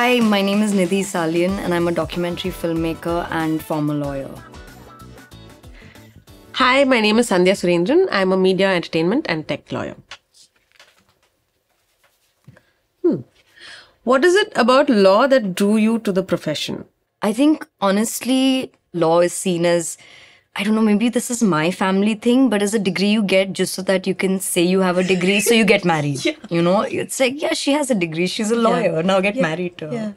Hi, my name is Nidhi Salian and I'm a documentary filmmaker and former lawyer. Hi, my name is Sandhya Surendran. I'm a media, entertainment and tech lawyer. What is it about law that drew you to the profession? I think, honestly, law is seen as, I don't know, maybe this is my family thing, but as a degree you get just so that you can say you have a degree, so you get married. You know, it's like, yeah, she has a degree, she's a lawyer, now get married to her.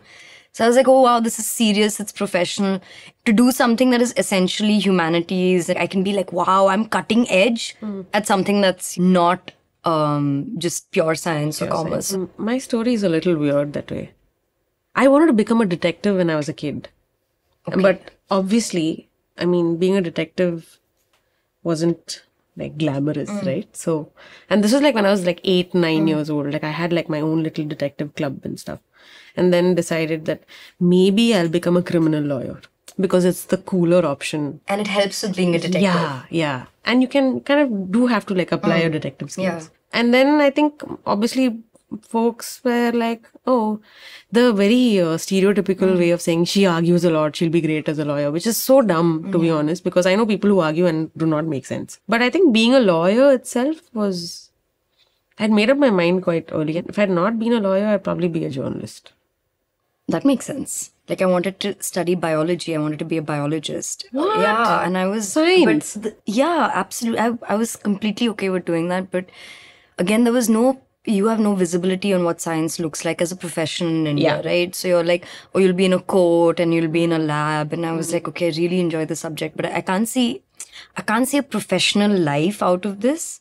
So I was like, oh wow, this is serious, it's professional. To do something that is essentially humanities, I can be like, wow, I'm cutting edge at something that's not just pure science or commerce. My story is a little weird that way. I wanted to become a detective when I was a kid. But obviously, I mean, being a detective wasn't like glamorous, right? So, and this was like when I was like 8, 9 years old. Like I had like my own little detective club and stuff. And then decided that maybe I'll become a criminal lawyer because it's the cooler option. And it helps with being a detective. Yeah. And you can kind of do have to like apply your detective skills. Yeah. And then I think obviously folks were like, oh, the very stereotypical way of saying she argues a lot, she'll be great as a lawyer, which is so dumb to be honest, because I know people who argue and do not make sense. But I think being a lawyer itself was, I'd made up my mind quite early. If I had not been a lawyer, I'd probably be a journalist. That makes sense. Like I wanted to study biology. I wanted to be a biologist. What? Yeah, and I was Science? yeah, absolutely. I was completely okay with doing that. But again, there was no. You have no visibility on what science looks like as a profession in India, right? So you're like, oh, you'll be in a court and you'll be in a lab. And I was like, okay, I really enjoy the subject, but I can't see a professional life out of this.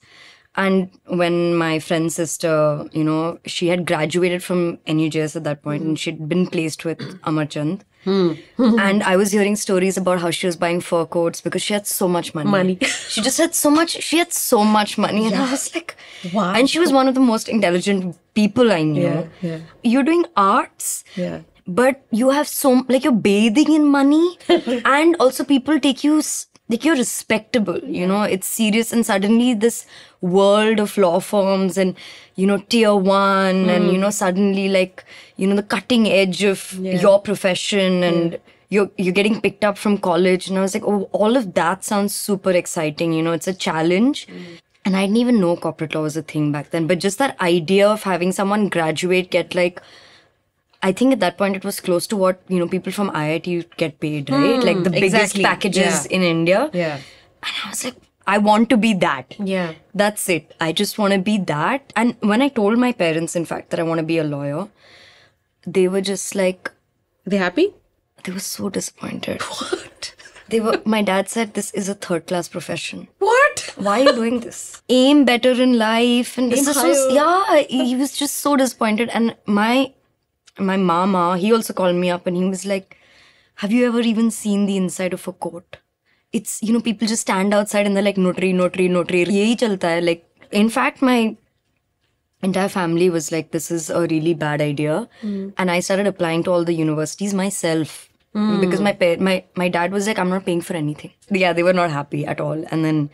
And when my friend's sister, you know, she had graduated from NUJS at that point and she'd been placed with Amarchand. And I was hearing stories about how she was buying fur coats because she had so much money. She just had so much, she had so much money. And I was like, wow. And she was one of the most intelligent people I knew. Yeah. You're doing arts. Yeah. But you have so, like you're bathing in money and also people take you, like you're respectable, you know, it's serious. And suddenly this world of law firms and, you know, tier 1 and, you know, suddenly like, you know, the cutting edge of your profession and you're getting picked up from college. And I was like, oh, all of that sounds super exciting. You know, it's a challenge. And I didn't even know corporate law was a thing back then. But just that idea of having someone graduate, get like, I think at that point it was close to what, you know, people from IIT get paid, right? Like the biggest packages in India. Yeah. And I was like, I want to be that. Yeah. That's it. I just want to be that. And when I told my parents, in fact, that I want to be a lawyer, they were just like... They happy? They were so disappointed. What? My dad said, this is a third-class profession. What? Why are you doing this? Aim better in life. And this was, he was just so disappointed. And my mama, he also called me up and he was like, have you ever even seen the inside of a court? It's, you know, people just stand outside and they're like, notary. Yehi chalta hai. Like, in fact, my entire family was like, this is a really bad idea. And I started applying to all the universities myself. Because my dad was like, I'm not paying for anything. Yeah, they were not happy at all. And then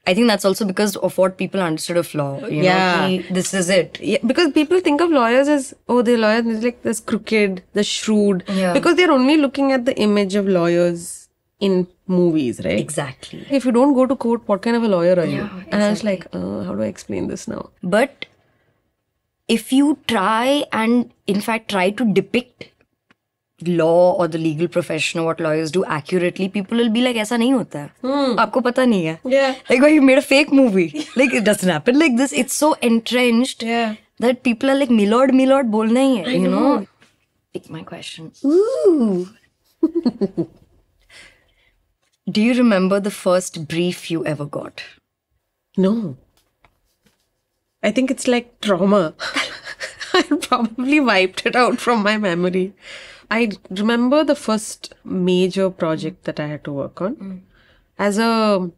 I think that's also because of what people understood of law. You know, this is it. Yeah, because people think of lawyers as, oh, they're lawyers, they're like this crooked, the shrewd. Yeah. Because they're only looking at the image of lawyers in movies, right? Exactly. If you don't go to court, what kind of a lawyer are you? Yeah, And I was like, how do I explain this now? But if you try and, in fact, try to depict law or the legal profession or what lawyers do accurately, people will be like, aisa nahi hota hai. Aapko pata nahi hai. Yeah. Like, well, you made a fake movie. Like, it doesn't happen like this. It's so entrenched that people are like, milord, bolna hi hai, you know? Pick my question. Ooh. Do you remember the first brief you ever got? No. I think it's like trauma. I probably wiped it out from my memory. I remember the first major project that I had to work on. As a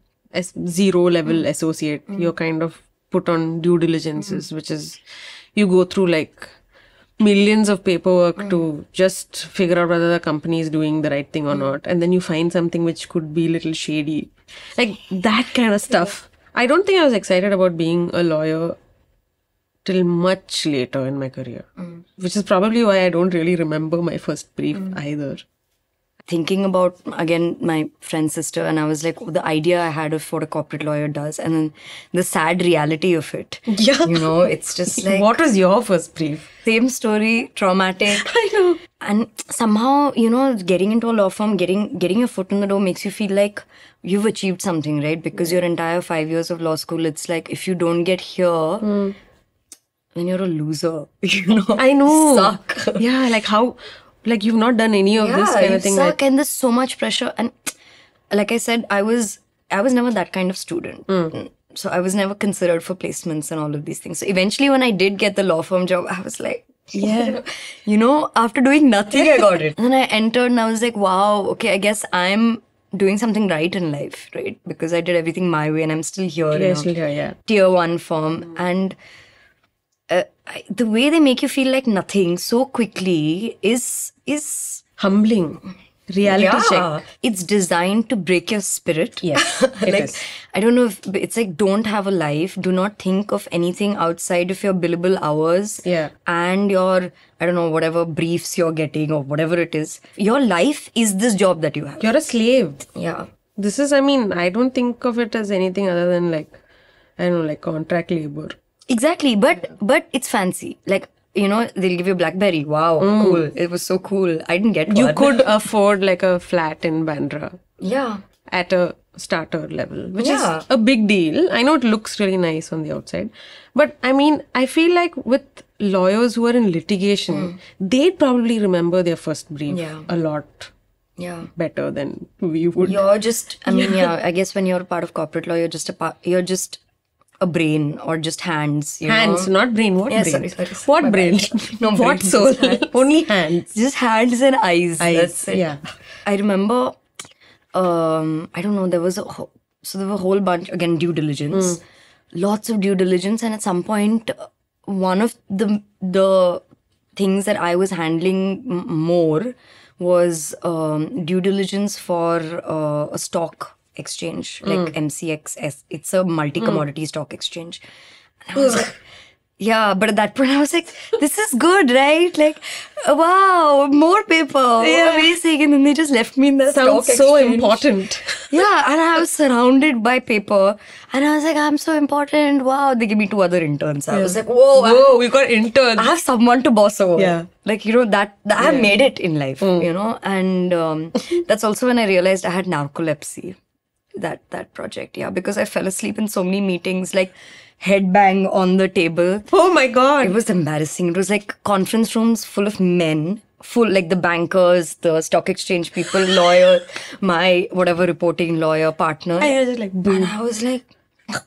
zero level associate, you're kind of put on due diligences, which is you go through like millions of paperwork to just figure out whether the company is doing the right thing or not. And then you find something which could be a little shady. Like that kind of stuff. I don't think I was excited about being a lawyer till much later in my career, which is probably why I don't really remember my first brief either. Thinking about, again, my friend's sister, and I was like, the idea I had of what a corporate lawyer does, and then the sad reality of it. Yeah. You know, it's just like... What was your first brief? Same story, traumatic. I know. And somehow, you know, getting into a law firm, getting your foot in the door makes you feel like you've achieved something, right? Because your entire 5 years of law school, it's like, if you don't get here, then you're a loser. You know? I know. Suck. Yeah, like how... Like you've not done any of this kind of thing. Suck, and there's so much pressure. And like I said, I was never that kind of student. So I was never considered for placements and all of these things. So eventually when I did get the law firm job, I was like, Yeah. You know, after doing nothing, I got it. And then I entered and I was like, wow, okay, I guess I'm doing something right in life, right? Because I did everything my way and I'm still here. Yeah, still here, yeah. Tier 1 firm. And the way they make you feel like nothing so quickly is Humbling. Reality check. It's designed to break your spirit. Yes, it like, is. I don't know if it's like, don't have a life. Do not think of anything outside of your billable hours. Yeah. And your, I don't know, whatever briefs you're getting or whatever it is. Your life is this job that you have. You're a slave. Yeah. This is, I mean, I don't think of it as anything other than like, I don't know, like contract labor. Exactly. But it's fancy. Like, you know, they'll give you a BlackBerry. Wow, cool. It was so cool. I didn't get one. You could afford like a flat in Bandra. Yeah. At a starter level, which Yeah. is a big deal. I know it looks really nice on the outside. But I mean, I feel like with lawyers who are in litigation, they'd probably remember their first brief a lot better than we would. You're just, I mean, I guess when you're a part of corporate law, you're just a brain or just hands. You Hands, know? not brain. What Yeah, brain? sorry. What My brain? bad. No What brain, soul? just hands. Only hands. Just hands and eyes. Eyes, That's it. yeah. I remember, I don't know, there was so there were a whole bunch, again, due diligence. Lots of due diligence. And at some point, one of the things that I was handling more was due diligence for a stock exchange, like MCX. It's a multi-commodity stock exchange. And I was like, yeah, but at that point I was like, this is good, right? Like, wow, more paper. Amazing. And then they just left me in the Sounds stock so exchange. important. Yeah, and I was surrounded by paper. And I was like, I'm so important. Wow. They gave me 2 other interns. I was like, whoa, we got interns. I have someone to boss over. Yeah. Like, you know, that I have made it in life, you know. And that's also when I realized I had narcolepsy. That project, because I fell asleep in so many meetings, like head bang on the table. Oh my God. It was embarrassing. It was like conference rooms full of men, full like the bankers, the stock exchange people, lawyer, my whatever reporting lawyer partner. I was just like, boom. And I was like, I'm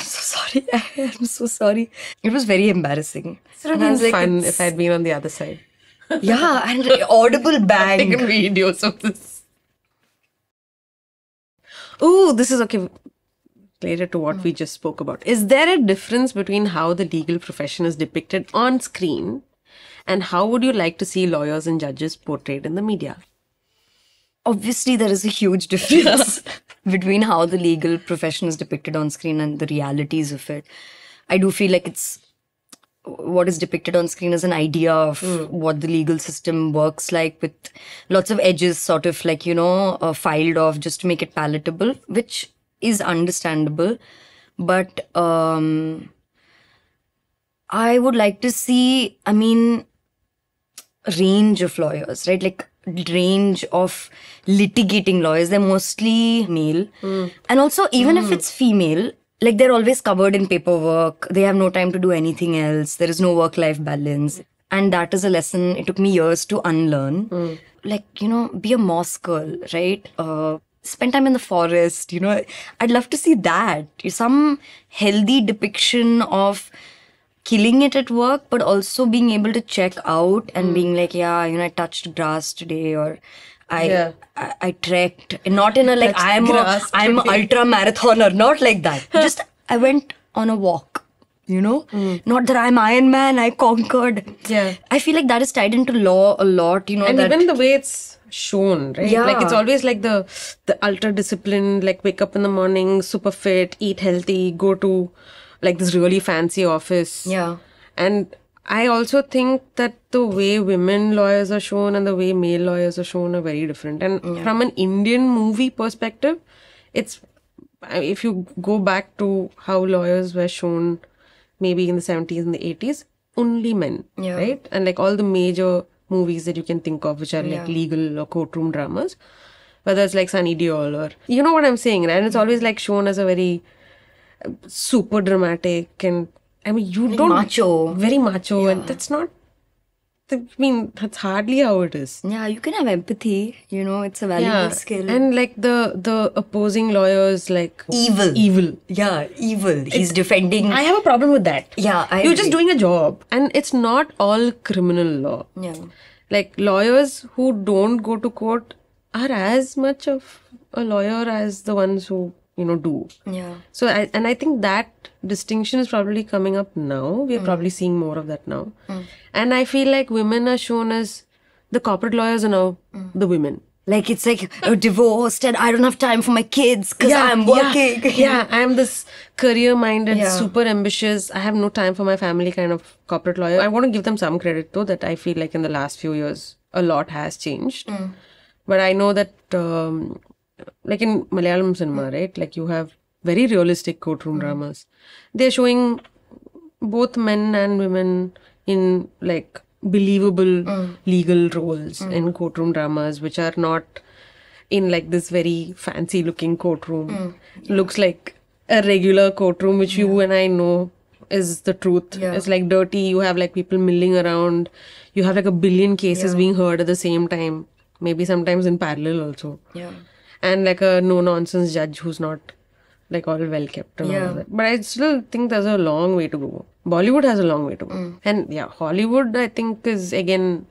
so sorry. I'm so sorry. It was very embarrassing. It would have been fun if I'd been on the other side. Yeah, and audible bang. Taking videos of this. Ooh, this is okay. Related to what we just spoke about. Is there a difference between how the legal profession is depicted on screen and how would you like to see lawyers and judges portrayed in the media? Obviously, there is a huge difference between how the legal profession is depicted on screen and the realities of it. I do feel like what is depicted on screen is an idea of what the legal system works like, with lots of edges sort of like, you know, filed off just to make it palatable, which is understandable. But I would like to see, I mean, range of lawyers, right? Like range of litigating lawyers. They're mostly male. And also, even if it's female, like they're always covered in paperwork. They have no time to do anything else. There is no work-life balance. And that is a lesson it took me years to unlearn. Like, you know, be a moss girl, right? Spend time in the forest, you know. I'd love to see that. Some healthy depiction of killing it at work, but also being able to check out and being like, yeah, you know, I touched grass today, or I trekked. Not in a like, I'm an ultra marathoner, not like that. Just I went on a walk, you know? Not that I'm Iron Man, I conquered. Yeah. I feel like that is tied into law a lot, you know. And that, even the way it's shown, right? Yeah. Like it's always like the ultra disciplined, like wake up in the morning, super fit, eat healthy, go to like this really fancy office. Yeah. And I also think that the way women lawyers are shown and the way male lawyers are shown are very different. And from an Indian movie perspective, it's, if you go back to how lawyers were shown maybe in the 70s and the 80s, only men, Yeah. right? And like all the major movies that you can think of, which are like legal or courtroom dramas, whether it's like Sunny Deol or, you know what I'm saying, right? And it's always like shown as a very super dramatic, and I mean, you don't macho. very macho, and that's not. I mean, that's hardly how it is. Yeah, you can have empathy. You know, it's a valuable skill. And like the opposing lawyers, like evil. Yeah, evil. He's defending. I have a problem with that. Yeah, I You're agree. just doing a job, and it's not all criminal law. Yeah. Like lawyers who don't go to court are as much of a lawyer as the ones who do. Yeah. So I think that distinction is probably coming up now. We're probably seeing more of that now. And I feel like women are shown as the corporate lawyers are now the women. Like it's like divorced and I don't have time for my kids because I'm working. Yeah, I'm this career-minded, Yeah. super ambitious, I have no time for my family kind of corporate lawyer. I want to give them some credit though, that I feel like in the last few years, a lot has changed. But I know that like in Malayalam cinema, right? Like you have very realistic courtroom dramas. They're showing both men and women in like believable legal roles in courtroom dramas, which are not in like this very fancy looking courtroom. Looks like a regular courtroom, which you and I know is the truth. Yeah. It's like dirty. You have like people milling around. You have like a billion cases being heard at the same time. Maybe sometimes in parallel also. Yeah. And like a no-nonsense judge who's not like all well kept and all of that. But I still think there's a long way to go. Bollywood has a long way to go. And yeah, Hollywood I think is, again,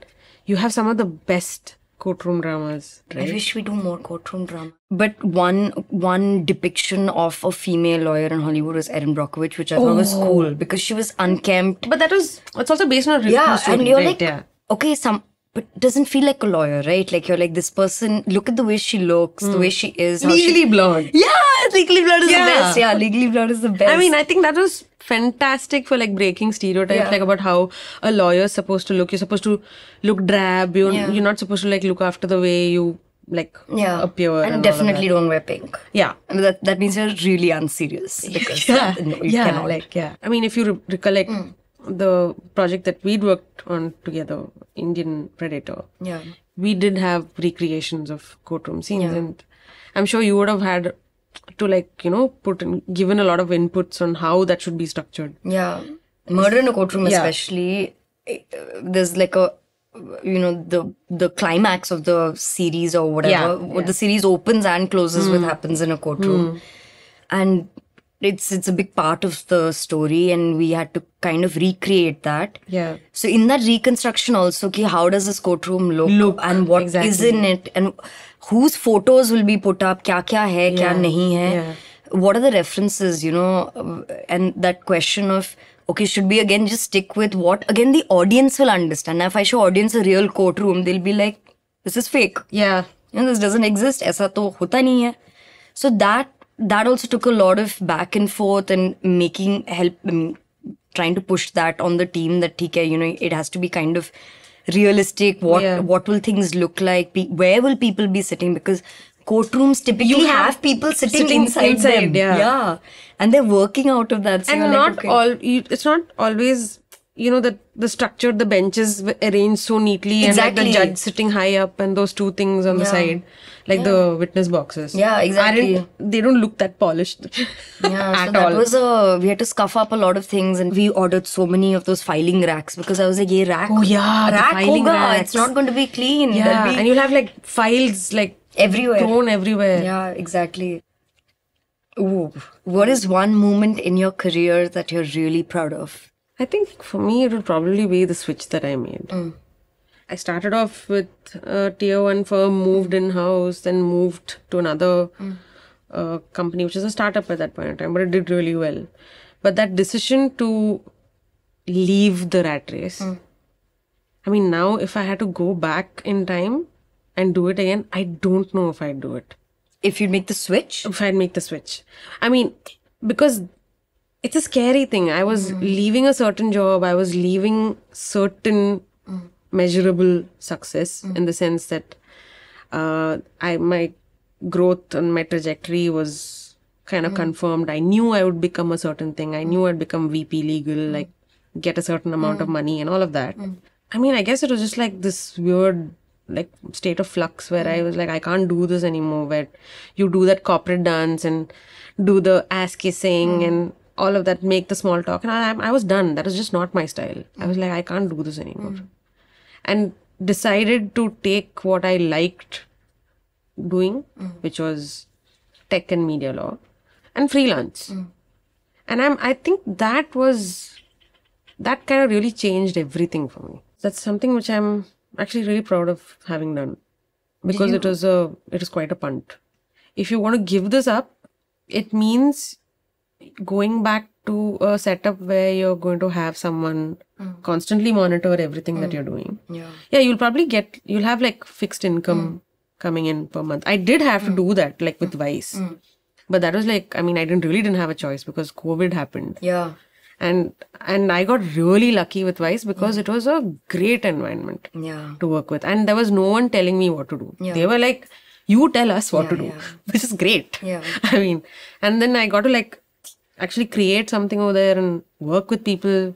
you have some of the best courtroom dramas, I right? wish we do more courtroom drama. But one depiction of a female lawyer in Hollywood was Erin Brockovich, which I thought was cool because she was unkempt. But it's also based on a real Yeah, story, and you're right? like, Yeah. okay, but doesn't feel like a lawyer, right? Like you're like, this person, look at the way she looks, the way she is. how Legally she, Blonde. yeah, Legally Blonde is Yeah. the best. Yeah, Legally Blonde is the best. I mean, I think that was fantastic for like breaking stereotypes, Yeah. like about how a lawyer is supposed to look. You're supposed to look drab. You're not supposed to like look after the way you like yeah. appear. And all of definitely that. don't wear pink. Yeah. And that means you're really unserious. Because no, you cannot. I mean, if you recollect the project that we'd worked on together, Indian Predator, Yeah. we did have recreations of courtroom scenes, and I'm sure you would have had to like given a lot of inputs on how that should be structured. Yeah. Murder in a courtroom Yeah. especially, there's like a, the climax of the series or whatever, what the series opens and closes with happens in a courtroom. And it's a big part of the story and we had to kind of recreate that. Yeah. So in that reconstruction also, how does this courtroom look and what is in it and whose photos will be put up, kya hai, kya nahi hai. Yeah. What are the references, and that question of, okay, should we again just stick with what, again, the audience will understand. Now, if I show audience a real courtroom, they'll be like, this is fake. Yeah. This doesn't exist. Aisa to hota nahi hai. So that also took a lot of back and forth and trying to push that on the team that, it has to be kind of realistic. What will things look like? Where will people be sitting? Because courtrooms typically have people sitting inside them. Yeah. And they're working out of that. So And you're not like, okay. it's not always, that the structure, the benches were arranged so neatly Exactly. and like the judge sitting high up and those two things on the side, like the witness boxes. Yeah, exactly. They don't look that polished. Yeah, at so that all. was we had to scuff up a lot of things and we ordered so many of those filing racks because I was like, ye rack. Oh, yeah, the rack filing hoga. racks. It's not going to be clean. Yeah, There'll be and you'll have like files like everywhere. thrown everywhere. Yeah, exactly. Ooh. What is one moment in your career that you're really proud of? I think for me it would probably be the switch that I made. I started off with a tier 1 firm, moved in-house, then moved to another company, which is a startup at that point in time, but it did really well. But that decision to leave the rat race, I mean, now if I had to go back in time and do it again, I don't know if I'd do it. If you make the switch? If I'd make the switch. I mean, because it's a scary thing. I was leaving a certain job. I was leaving certain measurable success in the sense that my growth and my trajectory was kind of confirmed. I knew I would become a certain thing. I knew I'd become VP legal, like get a certain amount of money and all of that. I mean, I guess it was just like this weird like state of flux where I was like, I can't do this anymore, where you do that corporate dance and do the ass kissing and all of that, make the small talk. And I was done. That was just not my style. I was like, I can't do this anymore. And decided to take what I liked doing, which was tech and media law, and freelance. And I think that kind of really changed everything for me. That's something which I'm actually really proud of having done, because it was quite a punt. If you want to give this up, it means going back to a setup where you're going to have someone constantly monitor everything that you're doing. Yeah, you'll have like fixed income coming in per month. I did have to do that, like with Vice. But that was like, I mean, I didn't have a choice because COVID happened. Yeah. And I got really lucky with Vice because it was a great environment to work with. And there was no one telling me what to do. They were like, you tell us what to do, which is great. I mean, and then I got to like actually create something over there and work with people,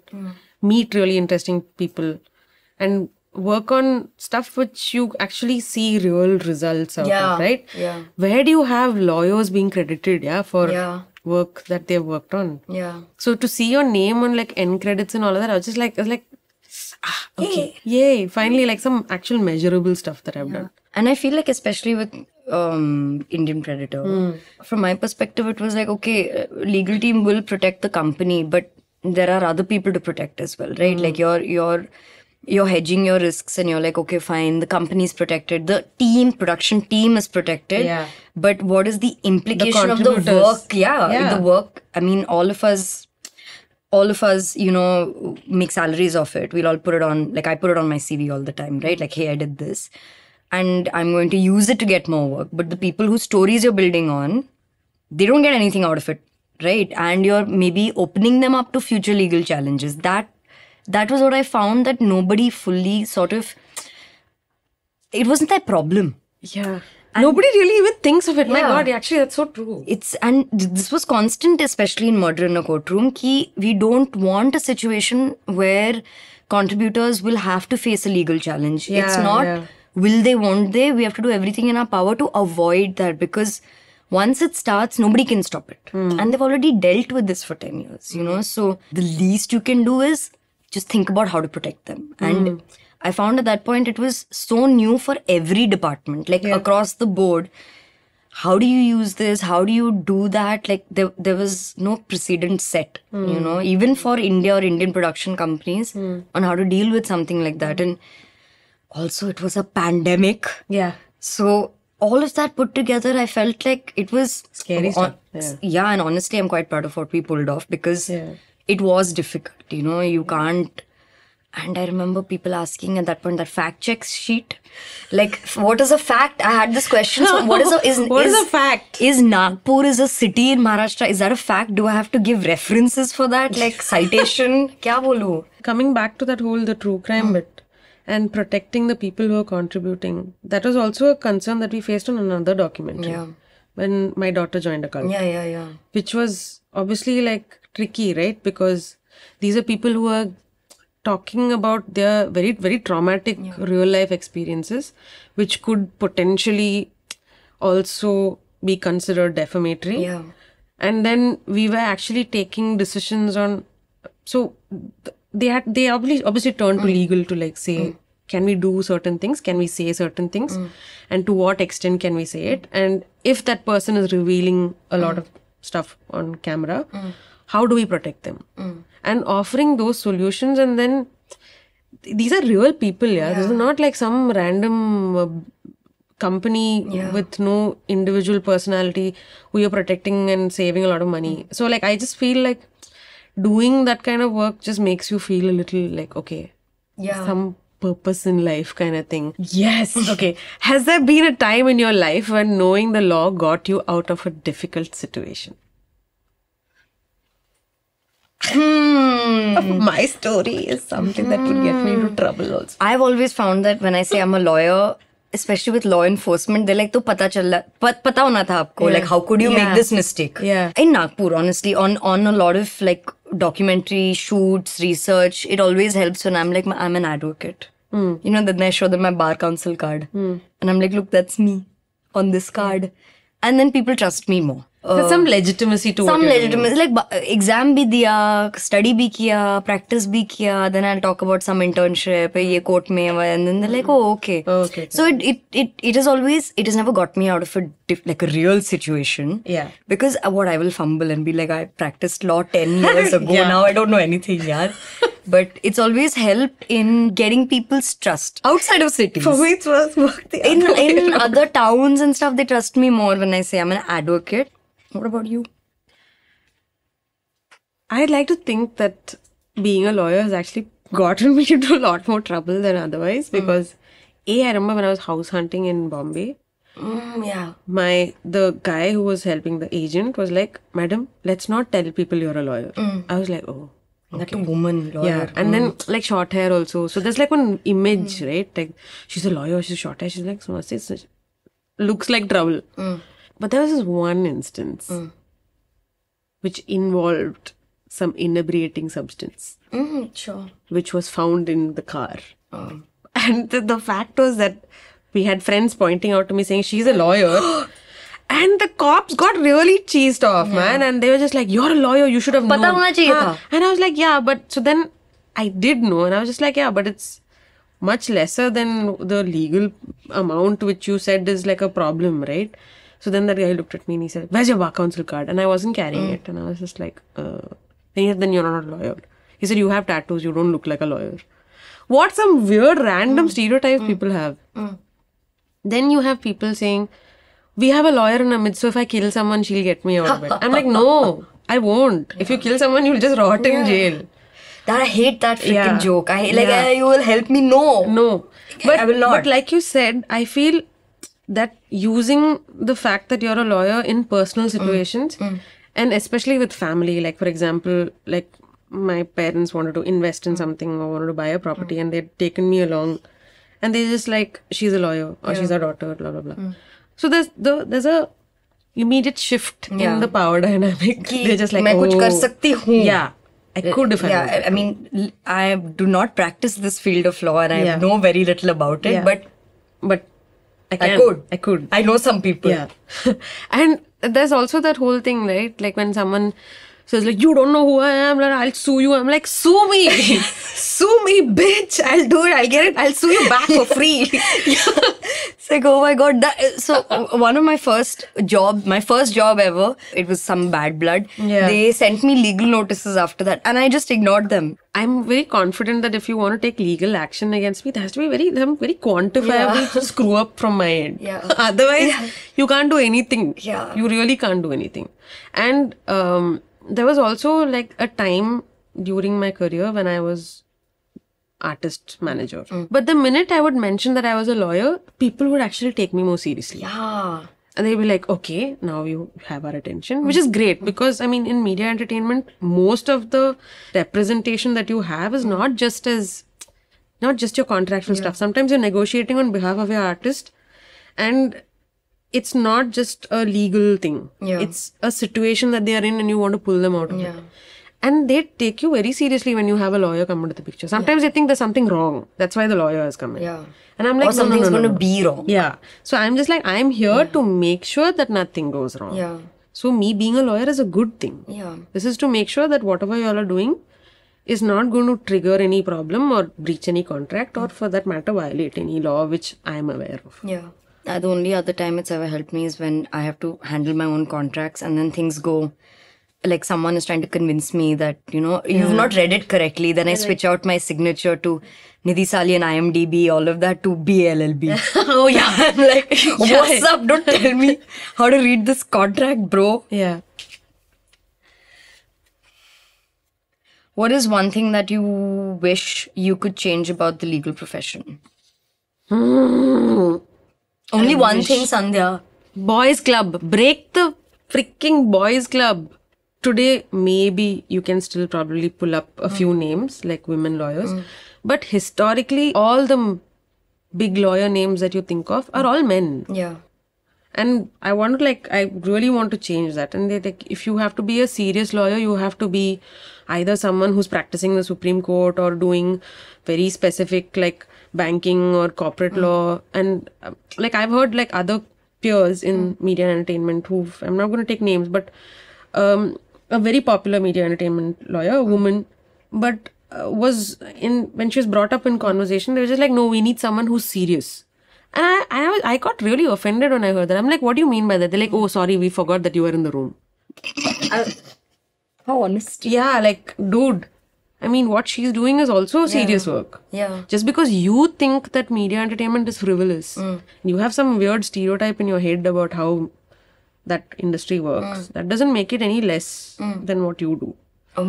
meet really interesting people, and work on stuff which you actually see real results out of, right? Where do you have lawyers being credited, for work that they've worked on? So to see your name on like end credits and all of that, I was like, okay, yay, finally like some actual measurable stuff that I've done. And I feel like especially with Indian Predator, from my perspective, it was like, okay, legal team will protect the company, but there are other people to protect as well, right? Like you're hedging your risks and you're like, okay, fine, the company is protected, the production team is protected, but what is the implication of the work? The work, I mean, all of us, you know, make salaries of it. We'll all put it on, like I put it on my CV all the time, right? Like, hey, I did this and I'm going to use it to get more work. But the people whose stories you're building on, they don't get anything out of it, right? And you're maybe opening them up to future legal challenges. That was what I found, that nobody fully sort of, it wasn't their problem. Yeah. And nobody really even thinks of it. My God, actually, that's so true. And this was constant, especially in Murder in a Courtroom, ki we don't want a situation where contributors will have to face a legal challenge. It's not will they, won't they? We have to do everything in our power to avoid that, because once it starts, nobody can stop it. And they've already dealt with this for 10 years, you know. So the least you can do is just think about how to protect them. And I found at that point it was so new for every department, like across the board. How do you use this? How do you do that? Like there was no precedent set, you know, even for India or Indian production companies on how to deal with something like that. And also it was a pandemic. Yeah. So all of that put together, I felt like it was scary stuff. And honestly, I'm quite proud of what we pulled off, because it was difficult, you know, you can't. And I remember people asking at that point, that fact check sheet, like, what is a fact? I had this question. So what is a fact? Is Nagpur is a city in Maharashtra? Is that a fact? Do I have to give references for that? Like citation? Kya bolu? Coming back to that whole, the true crime bit and protecting the people who are contributing, that was also a concern that we faced on another documentary. When My Daughter Joined a Cult. Which was obviously like tricky, right? Because these are people who are talking about their very, very traumatic real life experiences, which could potentially also be considered defamatory. And then we were actually taking decisions on, so they obviously turned to legal to like say, can we do certain things? Can we say certain things? And to what extent can we say it? And if that person is revealing a lot of stuff on camera, how do we protect them? And offering those solutions. And then these are real people, This is not like some random company with no individual personality who you're protecting and saving a lot of money. So like, I just feel like doing that kind of work just makes you feel a little like, okay, some purpose in life kind of thing. Yes. Okay. Has there been a time in your life when knowing the law got you out of a difficult situation? of my story is something that would get me into trouble also. I've always found that when I say I'm a lawyer, especially with law enforcement, they're like, तो पता चल रहा, पता होना था आपको. Like, how could you make this mistake? Yeah. In Nagpur, honestly, on a lot of like documentary shoots, research, it always helps when I'm like, I'm an advocate. You know, then I show them my bar council card. And I'm like, look, that's me on this card. And then people trust me more. There's some legitimacy to Some what you're doing. legitimacy. Like, exam bhi diya, study bhi kiya, practice bhi kiya. Then I'll talk about some internship, ye court mein, and then they're like, oh, okay. Okay. So it has always, it has never got me out of like a real situation. Yeah. Because what I will fumble and be like, I practiced law 10 years ago. Yeah. Now I don't know anything, yaar. But it's always helped in getting people's trust outside of cities. For me, it was work the other way In around. other towns and stuff, they trust me more when I say I'm an advocate. What about you? I'd like to think that being a lawyer has actually gotten me into a lot more trouble than otherwise because I remember when I was house hunting in Bombay, Yeah. the guy who was helping the agent was like, "Madam, let's not tell people you're a lawyer." I was like, "Oh, That a woman lawyer. yeah." And then like short hair also. So there's like one image, right? Like she's a lawyer, she's short hair, she's like so looks like trouble. But there was this one instance which involved some inebriating substance, Sure. which was found in the car. And the fact was that we had friends pointing out to me saying she's a lawyer. And the cops got really cheesed off, man. And they were just like, you're a lawyer, you should have known. Pata hona chahiye tha. And I was like, yeah, but so then I did know. And I was just like, yeah, but it's much lesser than the legal amount which you said is like a problem, right? So then that guy looked at me and he said, where's your bar council card? And I wasn't carrying it. And I was just like, then you're not a lawyer. He said, you have tattoos, you don't look like a lawyer. What some weird random stereotypes people have. Then you have people saying, we have a lawyer in our midst, so if I kill someone, she'll get me out of it. I'm like, no, I won't. If you kill someone, you'll just rot in jail. That I hate that freaking Yeah. joke. You will help me. No. But, I will not. But like you said, I feel that using the fact that you're a lawyer in personal situations and especially with family, like for example, like my parents wanted to invest in something or wanted to buy a property and they'd taken me along and they're just like, she's a lawyer or she's our daughter, blah, blah, blah. So there's a immediate shift in the power dynamic. They're just like, मैं कुछ कर oh, सकती हूँ. yeah, I could if I wanted. Yeah, I mean, I do not practice this field of law and I Yeah. know very little about it, Yeah. but I can. I could. I could. I know some people. Yeah. And there's also that whole thing, right? Like when someone says like, you don't know who I am, like, I'll sue you. I'm like, sue me. Sue me, bitch. I'll do it. I'll get it. I'll sue you back for free. It's like, oh my god. So one of my first job ever, it was some bad blood. Yeah. They sent me legal notices after that and I just ignored them. I'm very confident that if you want to take legal action against me, there has to be some very quantifiable screw up from my end. Yeah. Otherwise, you can't do anything. Yeah. You really can't do anything. And there was also like a time during my career when I was artist manager. But the minute I would mention that I was a lawyer, people would actually take me more seriously. Yeah. And they'd be like, okay, now you have our attention, which is great because, I mean, in media entertainment, most of the representation that you have is not just your contractual stuff. Sometimes you're negotiating on behalf of your artist and it's not just a legal thing. Yeah. It's a situation that they are in and you want to pull them out of it. And they take you very seriously when you have a lawyer come into the picture. Sometimes they think there's something wrong. That's why the lawyer has come in. Yeah. And I'm like, Or something's no, going to be wrong. Yeah. So I'm just like, I'm here to make sure that nothing goes wrong. Yeah. So me being a lawyer is a good thing. Yeah. This is to make sure that whatever you all are doing is not going to trigger any problem or breach any contract or for that matter violate any law which I am aware of. Yeah. The only other time it's ever helped me is when I have to handle my own contracts and then things go like someone is trying to convince me that, you've not read it correctly. Then I switch out my signature to Nidhi Sali and IMDb, all of that to BLLB. Oh yeah. I'm like, what's up? Don't tell me how to read this contract, bro. Yeah. What is one thing that you wish you could change about the legal profession? Only one thing, Sandhya. Boys club. Break the freaking boys club. today maybe you can still probably pull up a few names like women lawyers, but historically all the big lawyer names that you think of are all men. Yeah. And I really want to change that. And if you have to be a serious lawyer, you have to be either someone who's practicing the Supreme Court or doing very specific like banking or corporate law. And like I've heard like other peers in media and entertainment I'm not going to take names, but a very popular media entertainment lawyer, a woman, but when she was brought up in conversation, they were just like, no, we need someone who's serious. And I got really offended when I heard that. I'm like, what do you mean by that? They're like, oh, sorry, we forgot that you were in the room. How honest. Yeah, like, dude, I mean, what she's doing is also serious work. Yeah. Just because you think that media entertainment is frivolous, you have some weird stereotype in your head about how that industry works. That doesn't make it any less than what you do.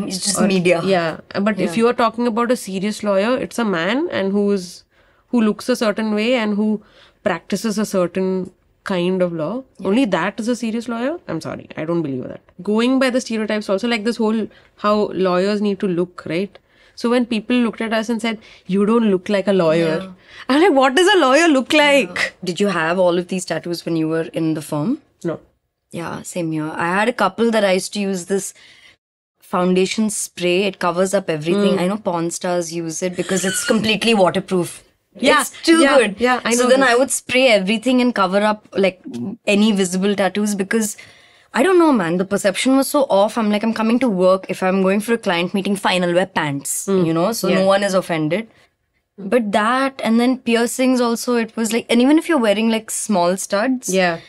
It's just media. Yeah, but if you are talking about a serious lawyer, it's a man and who looks a certain way and who practices a certain kind of law. Only that is a serious lawyer. I'm sorry, I don't believe that. Going by the stereotypes also, like this whole how lawyers need to look, right? So when people looked at us and said, you don't look like a lawyer, I'm like, what does a lawyer look like? Did you have all of these tattoos when you were in the firm? No. Yeah, same here. I had a couple that I used to use this foundation spray. It covers up everything. I know porn stars use it because it's completely waterproof. Yeah, it's too good. Yeah, I know. So then I would spray everything and cover up like any visible tattoos because I don't know, man. The perception was so off. I'm like, I'm coming to work. If I'm going for a client meeting, fine, I'll wear pants, you know, so no one is offended. But that, and then piercings also, it was like, and even if you're wearing like small studs, Yeah.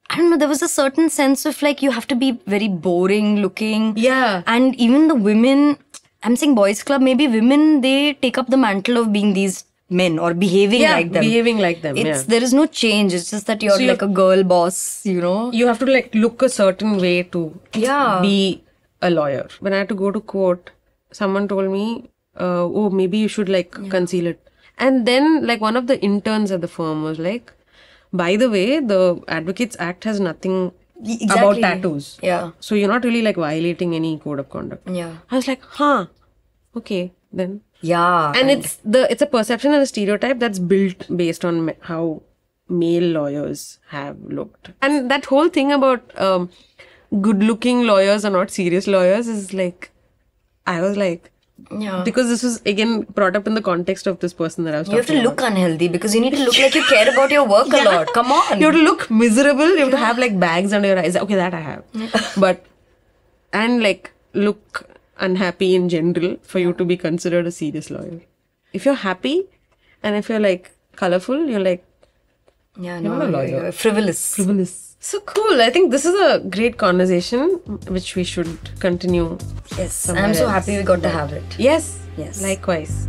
I don't know, there was a certain sense of like, you have to be very boring looking. Yeah. And even the women, I'm saying boys club, maybe women, they take up the mantle of being these men or behaving like them. Behaving like them. There is no change. It's just that you're So like a girl boss, you know? You have to like look a certain way to be a lawyer. When I had to go to court, someone told me, oh, maybe you should like conceal it. And then like one of the interns at the firm was like, by the way, the Advocates Act has nothing about tattoos. Yeah. So you're not really like violating any code of conduct. Yeah. I was like, okay, then. Yeah. And it's a perception and a stereotype that's built based on how male lawyers have looked. And that whole thing about good-looking lawyers are not serious lawyers is like, I was like, because this was again brought up in the context of this person that I was talking about. You have to look unhealthy because you need to look like you care about your work a lot. Come on. You have to look miserable. You have to have like bags under your eyes. Okay, that I have. And like look unhappy in general for you to be considered a serious lawyer. If you're happy and if you're like colorful, you're like, you're not a lawyer. You're frivolous. So cool. I think this is a great conversation which we should continue. Yes. I'm so happy we got to have it. Yes. Yes. Likewise.